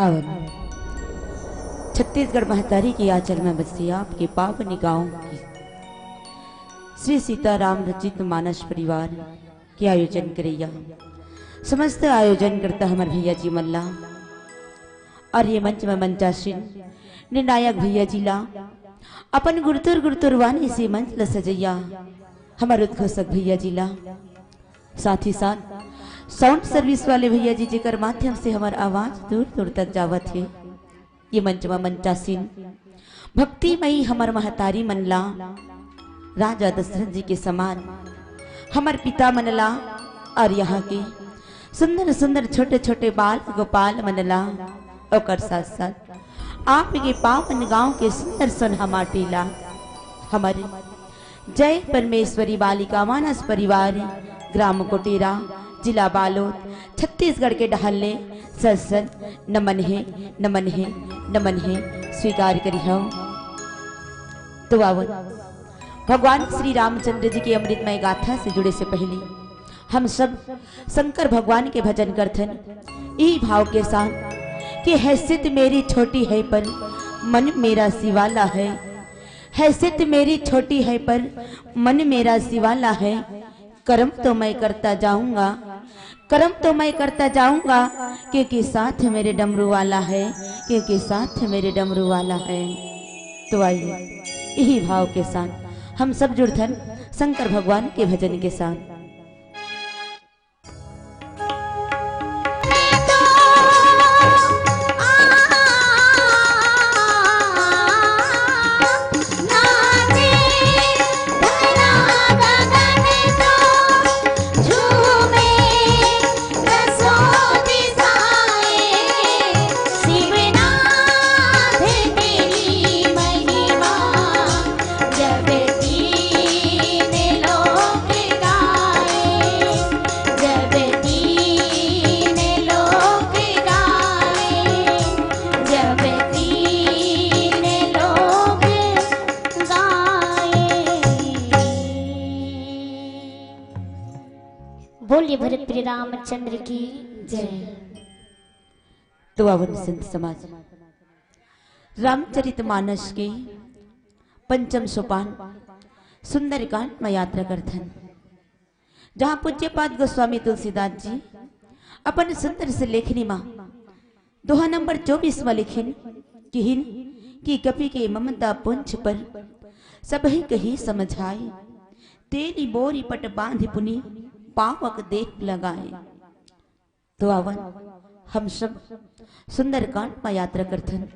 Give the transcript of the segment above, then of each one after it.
आवन छत्तीसगढ़ महतारी की आंचल में बसी आपके पावन गांव की श्री सीताराम रचित मानस परिवार के आयोजन करैया समस्त आयोजन करता हमारे भैया जी मल्ला और ये मंच में मंचासीन निर्णायक भैया जी ला अपन गुरतुर गुरतुर वाणी से मंच ल सजैया हमारे उद्घोषक भैया जी ला साथ ही साथ साउंड सर्विस वाले भैया जी जेकर माध्यम से हमार आवाज दूर दूर तक जावत है। ये मंच में मंचासीन भक्तिमयी हमार महतारी मनला राजा दशरथ जी के समान हमार पिता मनला और यहाँ के सुंदर सुंदर छोटे छोटे बाल गोपाल मनला और साथ साथ आपके पावन गांव के सुंदर सुनहा माटीला हमारे जय परमेश्वरी बालिका मानस परिवार ग्राम कोटेरा जिला बालोद छत्तीसगढ़ के डहल्ले सत्संग नमन है नमन है नमन है स्वीकार करी हो। तो आवत भगवान श्री रामचंद्र जी की अमृतमय गाथा से जुड़े से पहले हम सब शंकर भगवान के भजन करथन यही भाव के साथ कि हैसियत मेरी छोटी है पर मन मेरा सिवाला है, हैसियत मेरी छोटी है पर मन मेरा सिवाला है, कर्म तो मैं करता जाऊंगा, कर्म तो मैं करता जाऊंगा क्योंकि साथ मेरे डमरू वाला है, क्योंकि साथ मेरे डमरू वाला है। तो आइए यही भाव के साथ हम सब जुड़थन शंकर भगवान के भजन के साथ। बोलिए भरत प्रिय रामचंद्र की जय। तो अवन संत समाज रामचरित मानस के पंचम सोपान सुंदरकांड में यात्रा करथन, जहां पूज्यपाद गोस्वामी तुलसीदास जी अपन सुंदर से लेखनी मां दोहा नंबर 24 में लिखिन कि कपि के ममता पुंछ पर सब ही कही समझाए, तेरी बोरी पट बांध पुनी पावक देख लगाए। तो आवन हम सब सुंदरकांड में यात्रा करथन।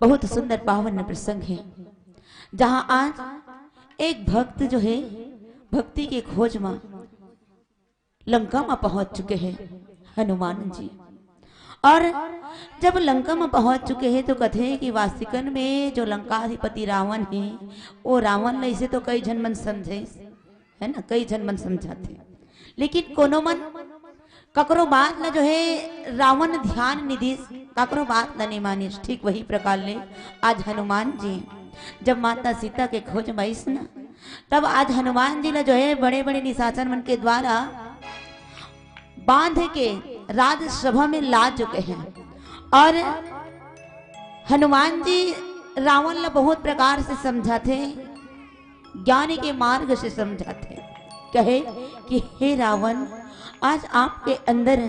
बहुत सुंदर पावन प्रसंग है, जहां आज एक भक्त जो है भक्ति के खोज में लंका में पहुंच चुके हैं हनुमान जी। और जब लंका में पहुंच चुके हैं तो कथे हैं कि वासिकन में जो लंकाधिपति रावण है वो रावण ऐसे तो कई जन मन समझे है ना, कई जन मन समझाते, लेकिन कोनो मन ककरो बात न जो है रावण ध्यान निधि ककरो बात न नहीं मानिस। ठीक वही प्रकार ले आज हनुमान जी जब माता सीता के खोज में आईस ना, तब आज हनुमान जी ने जो है बड़े बड़े निशाचर मन के द्वारा बांध के राजसभा में ला चुके हैं। और हनुमान जी रावण ला बहुत प्रकार से समझाते, ज्ञान के मार्ग से समझाते, कहे कि हे रावण आज आपके अंदर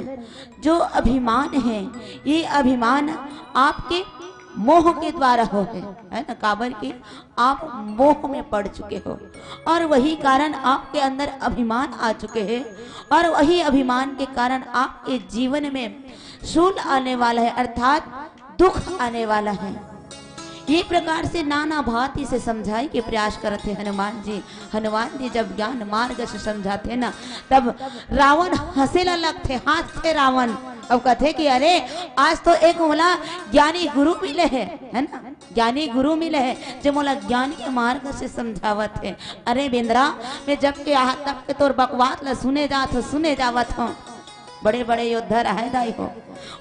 जो अभिमान है ये अभिमान आपके मोह के द्वारा हो है ना, काबर के आप मोह में पड़ चुके हो और वही कारण आपके अंदर अभिमान आ चुके हैं और वही अभिमान के कारण आपके जीवन में शूल आने वाला है, अर्थात दुख आने वाला है। ये प्रकार से नाना भांति से समझाई के प्रयास करते हनुमान जी। हनुमान जी जब ज्ञान मार्ग से समझाते ना, तब रावण हंसेला लगते, हाथ थे रावण। अब कहते कि अरे आज तो एक मोला ज्ञानी गुरु मिले है ना, ज्ञानी गुरु मिले है जो मोला ज्ञान के मार्ग से समझावत है। अरे बेंद्रा मैं जब के आ तब के तोर बकवास ला सुने जावत हो, बड़े बड़े योद्धा रहे दाई हो।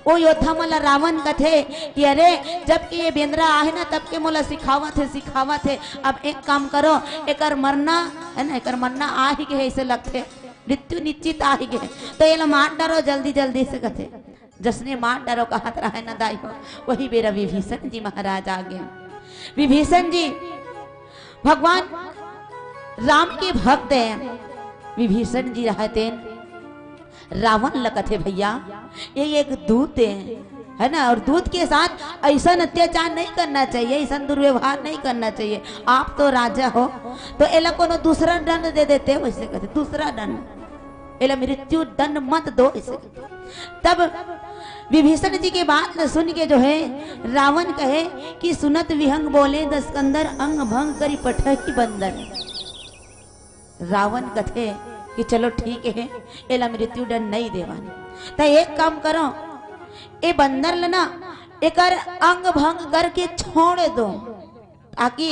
वो योद्धा मोला रावण कथे कि अरे जब कि ये बेंद्रा आहे ना तब के मोला सिखावत है। अब एक काम करो, एक मरना है ना, एक मरना आ ही के ऐसे लगते, मृत्यु निश्चित आ ही गए तो ये मार डालो जल्दी जल्दी से कथे। जसने मार डालो का हाथ रहा न दाई हो, वही मेरा विभीषण जी महाराज आ गया। विभीषण जी भगवान राम के भक्त हैं। विभीषण जी रहते रावण लगते भैया ये एक दूत है ना, और दूत के साथ ऐसा अत्याचार नहीं करना चाहिए, ऐसा दुर्व्यवहार नहीं करना चाहिए। आप तो राजा हो तो एला कोनो दूसरा दंड दे देते, वैसे कहते दूसरा दंड, एला मृत्यु दंड मत दो ऐसे। तब विभीषण जी के बात सुन के जो है रावण कहे कि सुनत विहंग बोले दस्कंदर अंग भंग करी पठकी बंदर। रावण कथे कि चलो ठीक है एला मृत्यु दंड नहीं देवानी, तो एक काम करो ए बंदर लेना एकर अंग भंग करके छोड़ दो, ताकि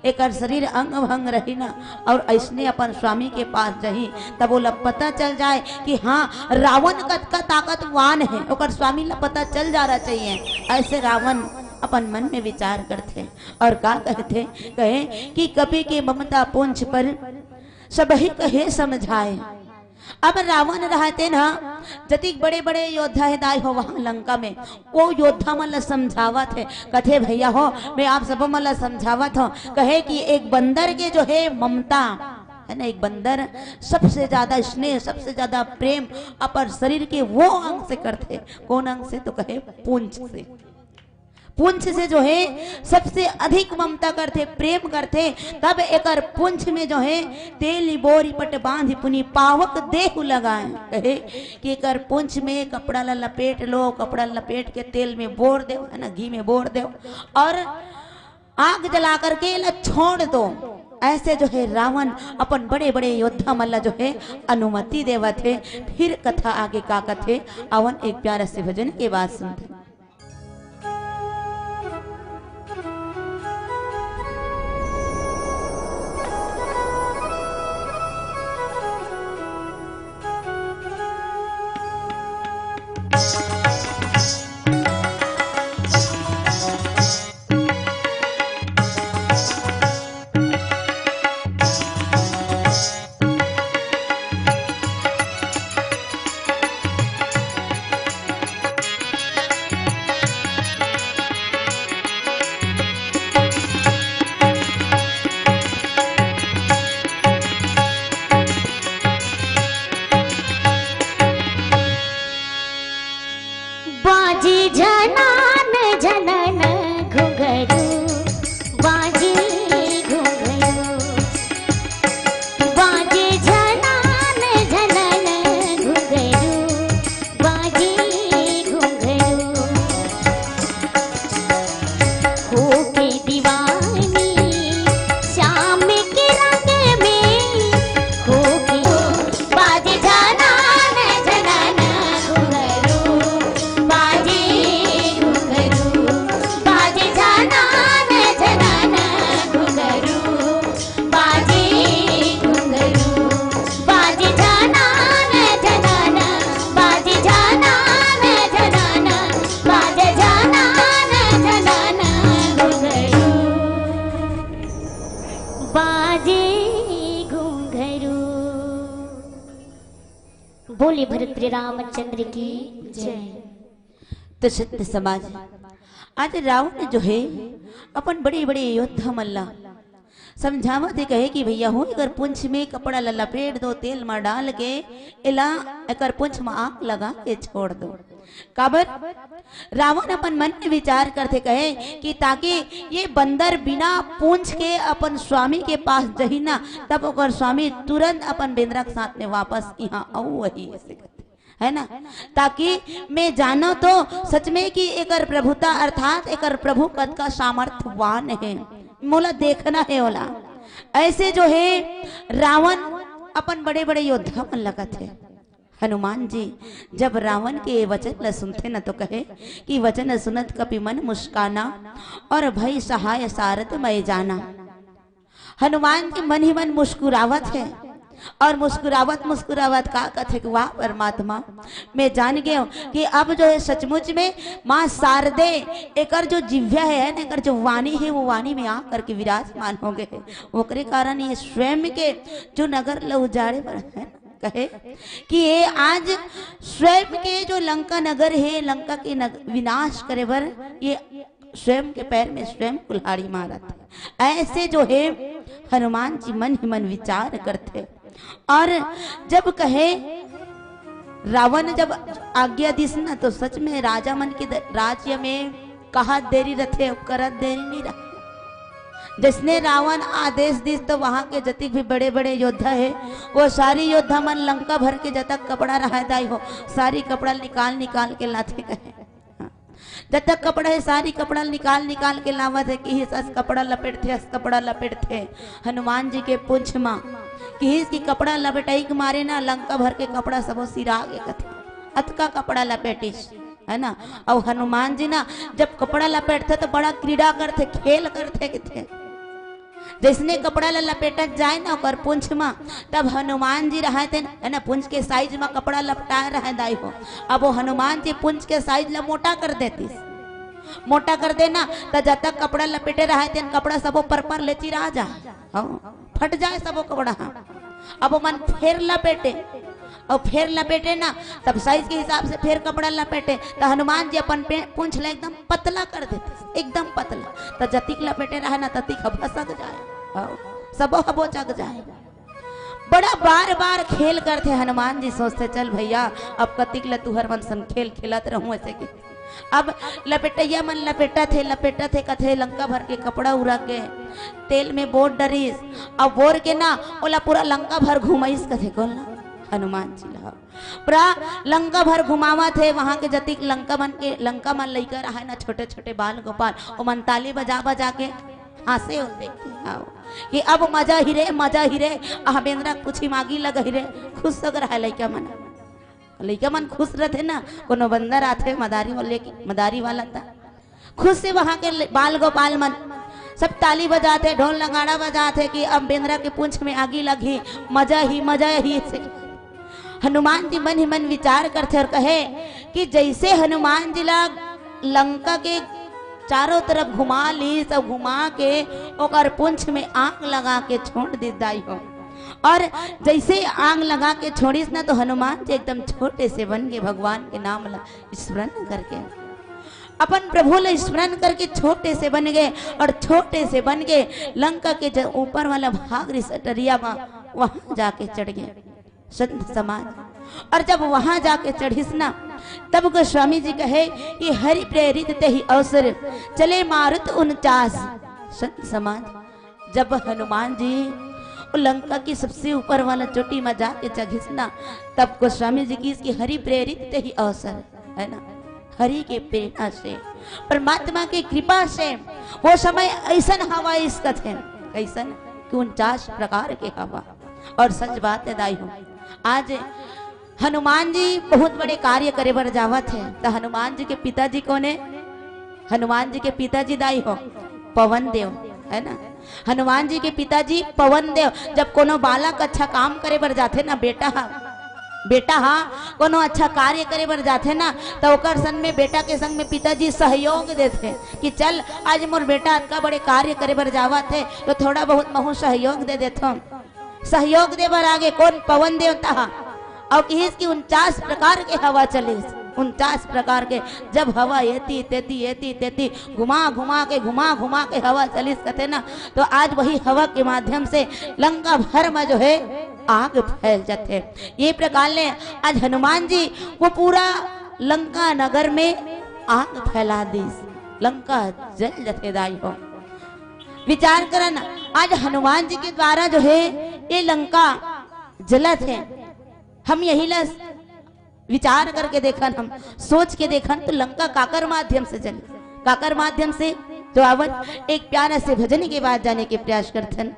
एकर शरीर अंग भंग रही ना, और ऐसने अपन स्वामी के पास रही, तब वो पता चल जाए कि हाँ रावण का ताकतवान है, ओकर स्वामी ला पता चल जाना चाहिए। ऐसे रावण अपन मन में विचार करते और का कहते, कहे कि कपि के ममता पूंछ पर सबही कहे समझाए। अब रावण रहते ना जतिक बड़े बड़े योद्धा है दाई हो वहां लंका में, वो योद्धा मला समझावत है, कथे भैया हो मैं आप सब मला समझावत हो, कहे कि एक बंदर के जो है ममता है ना, एक बंदर सबसे ज्यादा स्नेह सबसे ज्यादा प्रेम अपर शरीर के वो अंग से करते, कौन अंग से, तो कहे पूंछ से। पूंछ से जो है सबसे अधिक ममता करते प्रेम करते। तब एकर पूंछ में जो है तेल बोरी पट बांध पुनी पावक देह लगाए, कहे कि एकर पूंछ में कपड़ा ला लपेट लो, कपड़ा लपेट के तेल में बोर दो है ना, घी में बोर दो और आग जला करके ला छोड़ दो। ऐसे जो है रावण अपन बड़े बड़े योद्धा मल्ला जो है अनुमति देवा थे। फिर कथा आगे का कथे अवन एक प्यारा से भजन के बाद सुनते। बोले भरत श्री रामचंद्र की जय। तो सत्य समाज आज रावण जो है अपन बड़े बड़े योद्धा मल्ला समझावा थे, कहे कि भैया हो अगर पुंछ में कपड़ा लपेट दो, तेल में डाल के इला अगर पुंछ में आग लगा के छोड़ दो। काबर रावण अपन मन में विचार करते, कहे कि ताकि ये बंदर बिना पूंछ के अपन स्वामी के पास जही ना, तब अगर स्वामी तुरंत अपन बेंद्रा के साथ में वापस यहाँ आओ, वही ऐसे है ना, ताकि मैं जानो तो सच में कि एकर प्रभुता अर्थात एकर प्रभु पद का सामर्थ्यवान है, मोला देखना है ओला। ऐसे जो है रावण अपन बड़े बड़े योद्धा मन लगत है। हनुमान जी जब रावण के वचन ल सुनते न तो कहे कि वचन सुनत कपि मन मुस्काना और भय सहाय सारथ मैं जाना। हनुमान के मन ही मन मुस्कुरावत है और मुस्कुरावत मुस्कुरावत का कथे कि वाह परमात्मा, मैं जान गया कि अब जो है सचमुच में माँ शारदे एकर जो जिव्या है ना, एकर जो वाणी है वो वाणी में आ करके विराजमान हो गए। ओकरे कारण ये स्वयं के जो नगर ल उजाड़े पर है कहे कि ये आज स्वयं के जो लंका नगर है, लंका के विनाश करे बर ये स्वयं के पैर में स्वयं कुल्हाड़ी मारा था। ऐसे जो है हनुमान जी मन ही मन विचार करते। और जब कहे रावण जब आज्ञा दिस ना, तो सच में राजा मन के राज्य में कहा देरी रथे कर देरी नहीं रहा। जिसने रावण आदेश दिस तो वहां के जतिक भी बड़े बड़े योद्धा है, वो सारी योद्धा मन लंका भर के जतक कपड़ा रहा दाई हो, सारी कपड़ा निकाल निकाल के लाते कहे। जब तक कपड़ा है सारी कपड़ा निकाल निकाल के लावत है कि हस कपड़ा लपेटते, हस कपड़ा लपेटते हनुमान जी के पूंछ माँ कि इसकी कपड़ा लपेटाई के मारे ना लंका भर के कपड़ा सबो सिरा गे कथे अतका कपड़ा लपेटिस है ना। और हनुमान जी ना जब कपड़ा लपेटते तो बड़ा क्रीड़ा करते, खेल करते किथे। जिसने कपड़ा लपेटत जाए ना और पूंछ में, तब हनुमान जी रहे थे है ना, पूंछ के साइज में कपड़ा लपटाए रहे दाई हो। अब वो हनुमान जी पूंछ के साइज ला मोटा कर देती, मोटा कर देना तो जब तक कपड़ा लपेटे रहे थे कपड़ा सबो पर ले चिरा जा फट जाए सबो कपड़ा। अब वो मन फिर लपेटे और फिर लपेटे ना, तब साइज के हिसाब से फिर कपड़ा लपेटे तो हनुमान जी अपन पूंछ ले एकदम पतला कर देते, एकदम पतला। तो जतिक लपेटे रहे ना ततिक हबा सक जाए, सबो हबो चक जाए। बड़ा बार बार खेल करते हनुमान जी, सोचते चल भैया अब कतिक ल तुहर मन सन खेल खेलत रहूं ऐसे के। अब लपेटैया मन लपेटा थे कथे लंका भर के कपड़ा उड़ा के तेल में बोर डरीस और बोर के ना ओला पूरा लंका भर घुमाइस कथे कौन हनुमान जी ला पूरा लंका भर घुमावा थे। वहां के जतिक लंका मन लइका रहा ना छोटे छोटे बाल गोपाल, वो मन ताली बजा बजा के हंसे उन देख के कि अब मजा ही रे हमेंद्रा कुछ ही मागी लग ही रे। खुश हो रहा लइका मन खुश रहते ना, कोनो बंदर आते मदारी वाला था खुश से वहां के बाल गोपाल मन सब ताली बजाते, ढोल नगाड़ा बजाते कि अब बेंद्रा के पूंछ में आगी लगी, मजा ही से। हनुमान जी मन ही मन विचार करते और कहे कि जैसे हनुमान जी लंका के चारों तरफ घुमा ली, सब घुमा के ओकर पूंछ में आग लगा के छोड़ दी दाई हो। और जैसे आग लगा के छोड़ीस ना तो हनुमान जी एकदम छोटे से बन गए, भगवान के नाम ला स्मरण करके अपन प्रभु ला स्मरण करके छोटे से बन गए। और छोटे से बन के लंका के ऊपर वाला भाग रिसटरिया वहां जाके चढ़ गए संत समाज। और जब वहां जाके चढ़ीस ना तब गोस्वामी जी कहे कि हरि प्रेरित ते ही अवसर चले मारुत 49 संत समाज। जब हनुमान जी लंका की सबसे ऊपर वाला चोटी में जाके चढ़ीस ना तब गोस्वामी जी की इसकी हरि प्रेरित ते ही अवसर है ना, हरि के प्रेरणा से परमात्मा की कृपा से वो समय ऐसा हवा इस कथे कैसन 49 प्रकार के हवा। और सच बात है दाई हो, आज हनुमान जी बहुत बड़े कार्य करे बर जावत है। तो हनुमान जी के पिताजी कौन है? हनुमान जी के पिताजी दाई हो पवन देव है ना। हनुमान जी के पिताजी पवन देव जब कोनो बालक अच्छा काम करे बर जाते ना, बेटा हाँ कोनो अच्छा कार्य करे बर जाते ना तो ओकर संग में बेटा के संग में पिताजी सहयोग देते कि चल आज मोर बेटा इतना बड़े कार्य करे बर जावा थे तो थोड़ा बहुत महू सहयोग दे देते। सहयोग दे बर आगे कौन? पवन देवता। और इसकी 49 प्रकार के हवा चली, 49 प्रकार के जब हवा एती तेती घुमा घुमा के हवा चलिस कहते ना, तो आज वही हवा के माध्यम से लंका भर में जो है आग फैल जाते। ये प्रकार ने आज हनुमान जी वो पूरा लंका नगर में आग फैला दी, लंका जल जाते दाई हो। विचार करना आज हनुमान जी के द्वारा जो है ये लंका जलत है। हम यही ला विचार करके देखन, हम सोच के देखन तो लंका काकर माध्यम से जले, काकर माध्यम से। तो आवत एक प्यारा से भजन के बाद जाने के प्रयास करथन।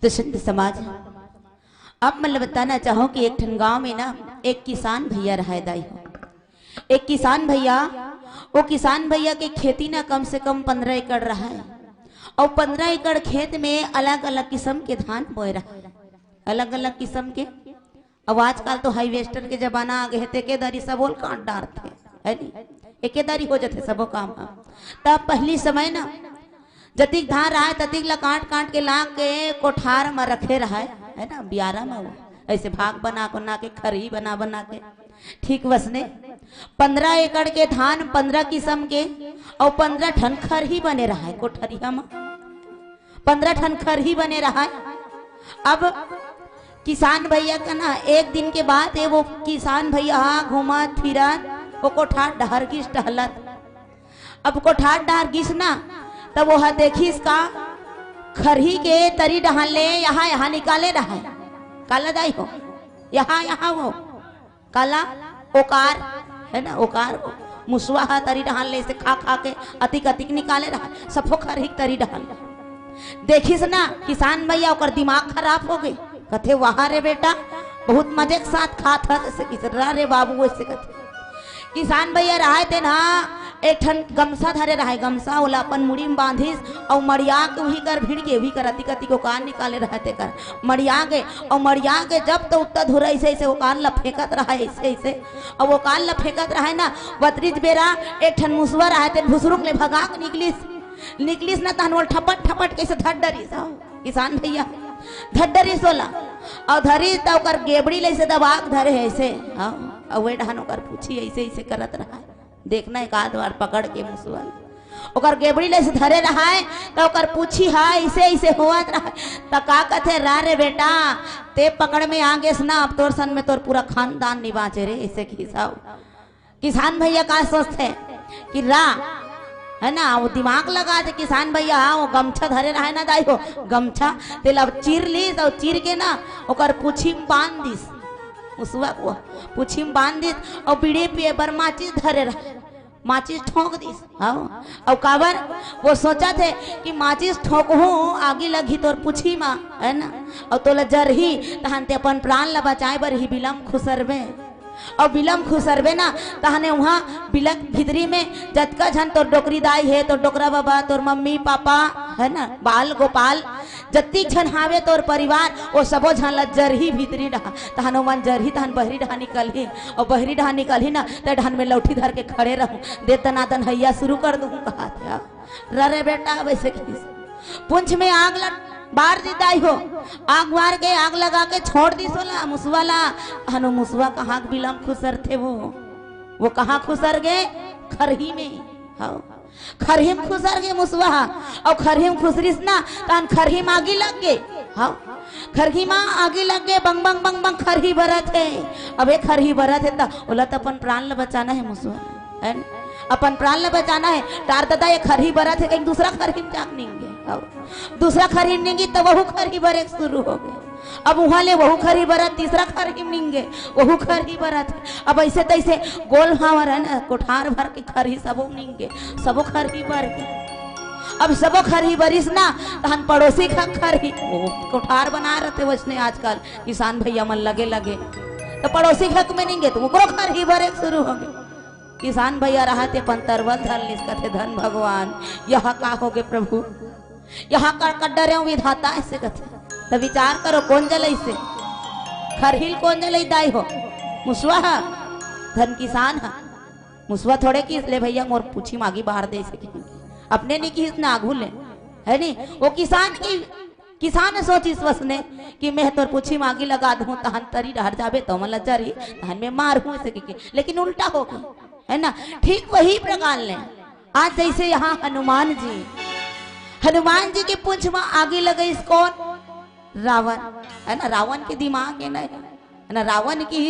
तो संत समाज अब मैं बताना चाहूँ कि एक ठन गांव में ना एक किसान भैया रहा दाई हो। एक किसान भैया, वो किसान भैया के खेती ना कम से कम 15 एकड़ रहा है और 15 एकड़ खेत में अलग अलग किस्म के धान बोए रहा है, अलग अलग किस्म के। अब आजकल तो हाईवेस्टर के जमाना आ गए थे, के दारी सबोल काट डालते है नी, एके दारी हो जाते सबो काम। तब पहली समय ना जतिक धान रहा है ततिक ला काट काट के ला के कोठार में रखे रहा है ना, बियारा में वो ऐसे भाग बना बना के खरी बना बना के ठीक वसने 15 एकड़ के धान 15 किस्म के और 15 ठन खरही बने रहा है कोठरिया में, 15 ठन खरही बने रहा है। अब किसान भैया का ना एक दिन के बाद वो किसान भैया घूमा फिरा वो कोठार डहर गिस टहलत। अब कोठार डहर गिस ना तब वो देखी इसका खरही के तरी डहान ले यहाँ यहाँ निकाले रहा है, काला दाई हो यहाँ यहाँ वो काला ओकार है ना, ओकार मुसवा तरी डहान ले से खा खा के अतिक अतिक निकाले रहा है, सफो खरही तरी डहान देखिस ना किसान भैया ओकर दिमाग खराब हो गई। कथे वहां रे बेटा बहुत मजे के साथ खात था जैसे किसरा रे बाबू ऐसे कथे। किसान भैया रहा थे ना एक ठन गमछा धरे रहा है, गमछा ओला अपन मुड़ी में बांधिस और मरिया के वही कर भिड़ के वही कर अति कति को कान निकाले रहते कर मरिया के और मरिया के जब तो उत्तर धुरा ऐसे ऐसे वो कान ला फेंकत रहा है ऐसे ऐसे और वो कान ला फेंकत रहा है ना बतरीज बेरा एक ठन मुसवा रहा थे भुसरुक ले भगा के निकलिस ना तहन वो ठपट ठपट कैसे धर डरी किसान भैया धड्डरी सोला और धरी तो कर गेबड़ी ले से दबाक धरे है ऐसे और वे ढान ओकर पूछी ऐसे ऐसे करत रहा है, देखना एक आध बार पकड़ के मुसवाल ओकर गेबड़ी ले से धरे रहा है तो ओकर पूछी है ऐसे ऐसे होत रहा तो का कथे रा रे बेटा ते पकड़ में आ गेस ना अब तोर सन में तोर पूरा खानदान नहीं बाँचे रे ऐसे की हिसाब। किसान भैया का सोचते कि रा है ना वो दिमाग लगा दे किसान भैया वो गमछा धरे रहा है ना दाई हो गमछा तेल अब चीर लीस और चीर के ना ओकर पूछी में बांध दिस उसवा को पूछी में बांध दिस और बीड़ी पे बर माचिस धरे रहा माचिस ठोक दिस हाँ और काबर वो सोचा थे कि माचिस ठोक हूँ आगे लगी तोर पूछी माँ है ना और तोला जर ही तहन ते अपन प्राण ला बचाए बर ही बिलम खुसरबे और बिलम खुसरबे ना तहने वहाँ बिलक भितरी में जतका झन तोर डोकरी दाई है तोर डोकरा बाबा तोर मम्मी पापा है ना बाल गोपाल जत्ती झन हावे तोर परिवार वो सबो झन ला जरही भितरी रहा तहन मन जरही तहन बहरी डहा निकलही और बहरी डहा निकलही ना तो ढन में लौठी धर के खड़े रहूं दे तनातन हैया शुरू कर दूँ कहा था रे बेटा वैसे पुंछ में आग लग बार दी दाई हो आग बार के आग लगा के छोड़ दी सोला मुसवाला हनु मुसवा कहाँ बिलम खुसर थे वो कहाँ खुसर गए खरही में हाँ खरही में खुसर गए मुसवा और खरही में खुसरिस ना तन खरही में आगे लग गए हाँ खरही में आगे लग गए बंग बंग बंग बंग खरही भरत है। अब एक खरही भरत है बोला तो अपन प्राण ला बचाना है मुसवा है अपन प्राण ला बचाना है तार दादा ये खरही भरत है कहीं दूसरा खरही में जाग नहीं दूसरा खरी निंगी तो वहू खरी बरत शुरू हो गए। अब वहां ले वहू खरी बरत तीसरा खरी निंगे वहू खरी बरत अब ऐसे तैसे गोल हावर है ना कोठार भर के खरी सबो निंगे सबो खरी भर के अब सबो खरी बरिस ना तहन पड़ोसी का खरी कोठार बना रहते वैसने आजकल किसान भैया मन लगे लगे तो पड़ोसी खक में निंगे तो वो खरी भरे शुरू हो गए। किसान भैया रहते पंतरवल धर लिस कथे धन भगवान यह का हो गए प्रभु यहाँ कर डरे विधाता ऐसे कथे तो विचार करो कौन जले से खरहिल कौन जले दाई हो मुसवा धन किसान है मुसवा थोड़े की ले भैया मोर पूछी मागी बाहर दे से अपने नहीं की इतना आगू ले है नहीं वो किसान सोच इस वसने कि मैं तोर पूछी मागी लगा दूं तहन तरी डर जाबे तो मन लजरी तहन में मार हूं से लेकिन उल्टा हो गया है ना। ठीक वही प्रकार ले आज जैसे यहाँ हनुमान जी के पूंछ में आगे लगे इस कौन रावण है ना, रावण के दिमाग है ना रावण की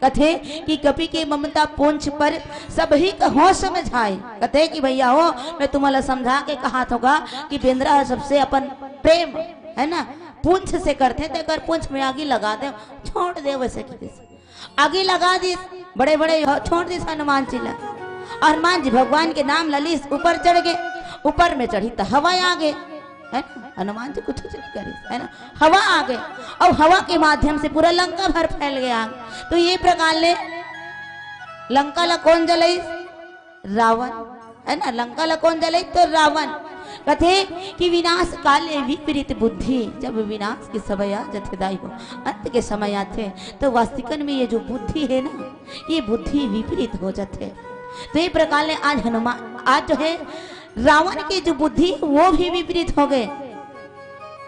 कथे कि कपि के ममता पूंछ पर सभी का होश समझाए कथे कि भैया हो मैं तुम्हारा समझा के कहा होगा कि बेंद्रा सबसे अपन प्रेम है ना पूंछ से करते थे अगर पूंछ में आगे लगा दे छोड़ दे वैसे आगे लगा दी बड़े बड़े छोड़ दी हनुमान जी ला हनुमान जी भगवान के नाम ललिस ऊपर चढ़ गए ऊपर में चढ़ी तो हवा आ गए है ना, हनुमान जी कुछ नहीं करे, है ना। हवा आ गए और हवा के माध्यम से पूरा लंका भर फैल गया। तो ये प्रकार ले लंका ला कौन जलाई? रावण, है ना। लंका ला कौन जलाई? तो रावण। कहते कि विनाश काले विपरीत बुद्धि, जब विनाश के समय आ जाते दाई हो, अंत के समय आते तो वास्तविकन में ये जो बुद्धि है ना, ये बुद्धि विपरीत हो जाते। तो ये प्रकार ले आज हनुमान, आज जो है रावण की जो बुद्धि वो भी विपरीत हो गए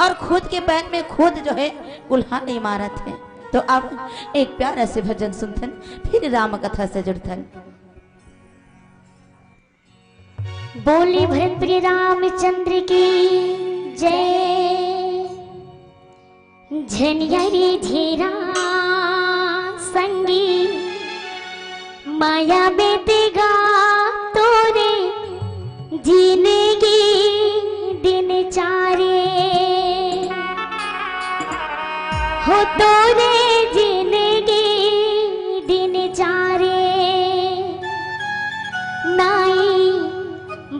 और खुद के पैर में खुद जो है कुल्हाड़ी मारा थे। तो अब एक प्यारा से भजन सुनथन, फिर राम कथा से जुड़थन। बोले भरत प्रिय रामचंद्र की जय। झनियारी धीरा संगी माया बेतेगा तोरे जिंदगी दिन चारे हो, तोरे जिंदगी दिन चारे नाई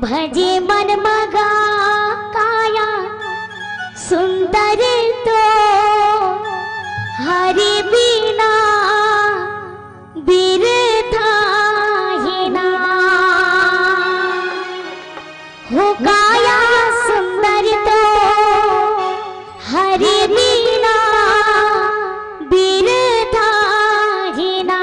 भजे मन मगा काया सुंदर तो हरि बिना बिरथा ही ना हो, काया सुंदर तो हरि बिना बिरथा ही ना।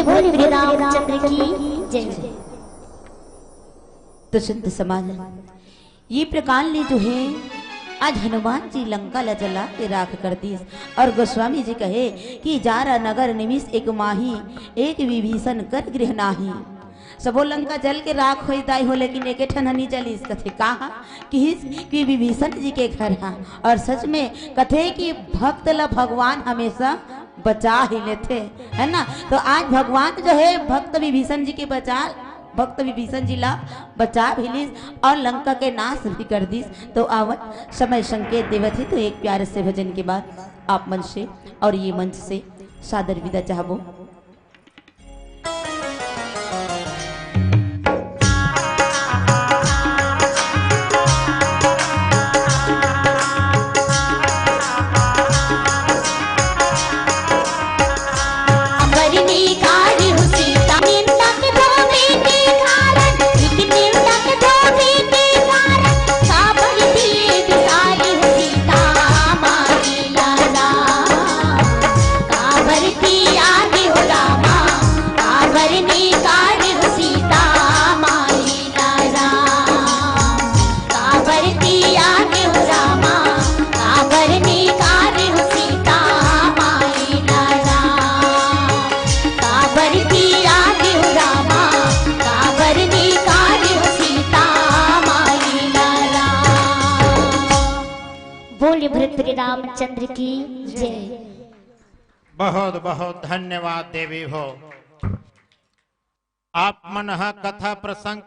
बोले भरत रामचंद्र की जय। तो संत समाज ये प्रकार ने जो है आज हनुमान जी लंका ला जला के राख कर दी और गोस्वामी जी कहे कि जारा नगर निमिष एक माही एक विभीषण कर गृह नाही। सबो लंका जल के राख हो दाई हो लेकिन एक ठननी जली इस कथे कहा कि विभीषण जी के घर है। और सच में कथे कि भक्त ला भगवान हमेशा बचा ही लेते है ना। तो आज भगवान जो है भक्त विभीषण जी के भक्त विभीषण जी ला बचा भी लीस और लंका के नाश भी कर दीस। तो आवत समय संकेत देवत ही तो एक प्यारे से भजन के बाद आप मंच से और ये मंच से सादर विदा चाहबो। भरत रामचंद्र की जय। बहुत बहुत धन्यवाद देवी हो। आप मन कथा प्रसंग